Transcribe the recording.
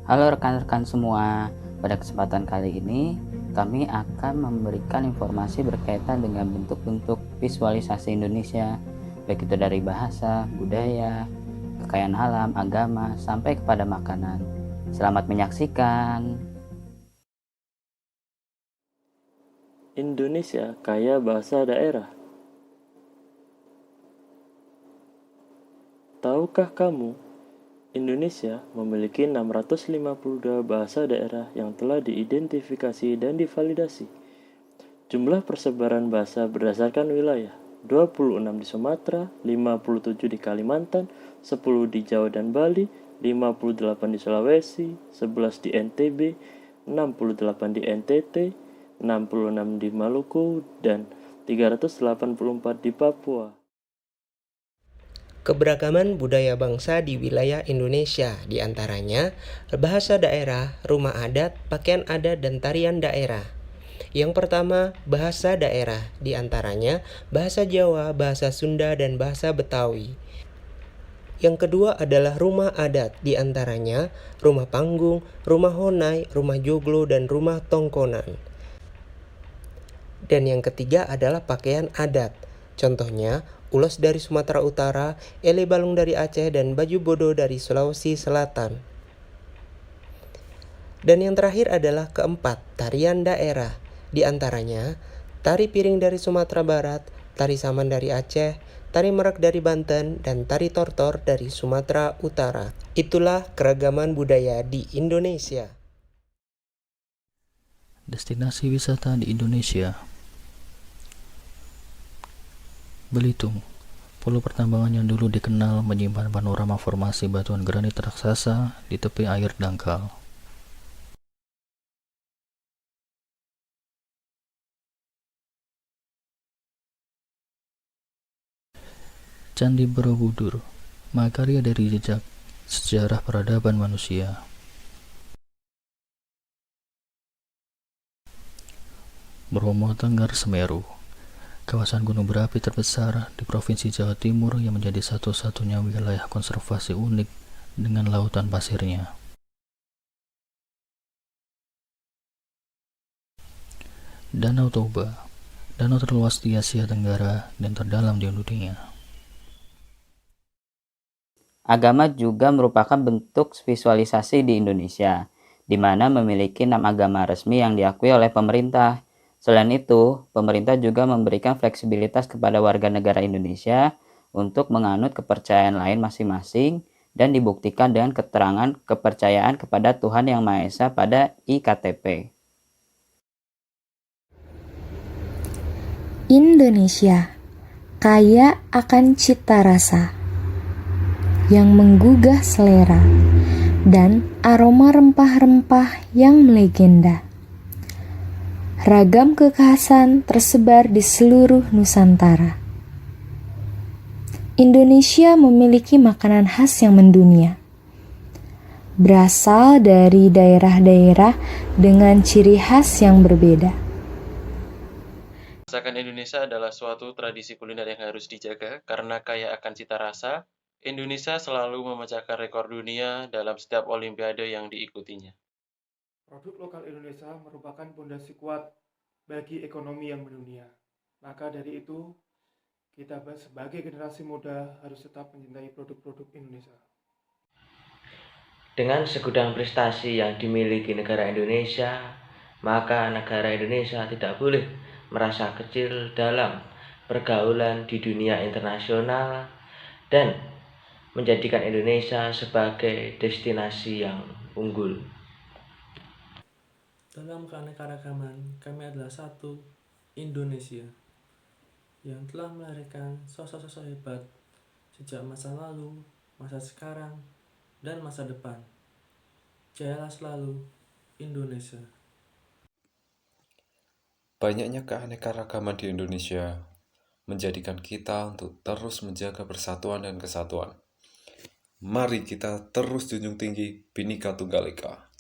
Halo rekan-rekan semua, pada kesempatan kali ini kami akan memberikan informasi berkaitan dengan bentuk-bentuk visualisasi Indonesia, baik itu dari bahasa, budaya, kekayaan alam, agama, sampai kepada makanan. Selamat menyaksikan. Indonesia kaya bahasa daerah. Tahukah kamu, Indonesia memiliki 652 bahasa daerah yang telah diidentifikasi dan divalidasi. Jumlah persebaran bahasa berdasarkan wilayah, 26 di Sumatera, 57 di Kalimantan, 10 di Jawa dan Bali, 58 di Sulawesi, 11 di NTB, 68 di NTT, 66 di Maluku, dan 384 di Papua. Keberagaman budaya bangsa di wilayah Indonesia, diantaranya bahasa daerah, rumah adat, pakaian adat, dan tarian daerah. Yang pertama, bahasa daerah, diantaranya bahasa Jawa, bahasa Sunda, dan bahasa Betawi. Yang kedua adalah rumah adat, diantaranya rumah panggung, rumah honai, rumah joglo, dan rumah tongkonan. Dan yang ketiga adalah pakaian adat. Contohnya, ulos dari Sumatera Utara, ele balung dari Aceh, dan baju bodo dari Sulawesi Selatan. Dan yang terakhir adalah keempat, tarian daerah. Di antaranya, tari piring dari Sumatera Barat, tari saman dari Aceh, tari merak dari Banten, dan tari tortor dari Sumatera Utara. Itulah keragaman budaya di Indonesia. Destinasi wisata di Indonesia. Belitung, pulau pertambangan yang dulu dikenal menyimpan panorama formasi batuan granit raksasa di tepi air dangkal. Candi Borobudur, mahakarya dari jejak sejarah peradaban manusia. Bromo Tengger Semeru, kawasan gunung berapi terbesar di Provinsi Jawa Timur yang menjadi satu-satunya wilayah konservasi unik dengan lautan pasirnya. Danau Toba, danau terluas di Asia Tenggara dan terdalam di dunia. Agama juga merupakan bentuk visualisasi di Indonesia, di mana memiliki 6 agama resmi yang diakui oleh pemerintah. Selain itu, pemerintah juga memberikan fleksibilitas kepada warga negara Indonesia untuk menganut kepercayaan lain masing-masing dan dibuktikan dengan keterangan kepercayaan kepada Tuhan Yang Maha Esa pada IKTP. Indonesia kaya akan cita rasa yang menggugah selera dan aroma rempah-rempah yang melegenda. Ragam kekhasan tersebar di seluruh Nusantara. Indonesia memiliki makanan khas yang mendunia, berasal dari daerah-daerah dengan ciri khas yang berbeda. Masakan Indonesia adalah suatu tradisi kuliner yang harus dijaga karena kaya akan cita rasa. Indonesia selalu memecahkan rekor dunia dalam setiap olimpiade yang diikutinya. Produk lokal Indonesia merupakan fondasi kuat bagi ekonomi yang mendunia. Maka dari itu, kita sebagai generasi muda harus tetap mencintai produk-produk Indonesia. Dengan segudang prestasi yang dimiliki negara Indonesia, maka negara Indonesia tidak boleh merasa kecil dalam pergaulan di dunia internasional dan menjadikan Indonesia sebagai destinasi yang unggul. Dalam keanekaragaman, kami adalah satu Indonesia yang telah melahirkan sosok-sosok hebat sejak masa lalu, masa sekarang, dan masa depan. Jayalah selalu Indonesia. Banyaknya keanekaragaman di Indonesia menjadikan kita untuk terus menjaga persatuan dan kesatuan. Mari kita terus junjung tinggi Bhinneka Tunggal Ika.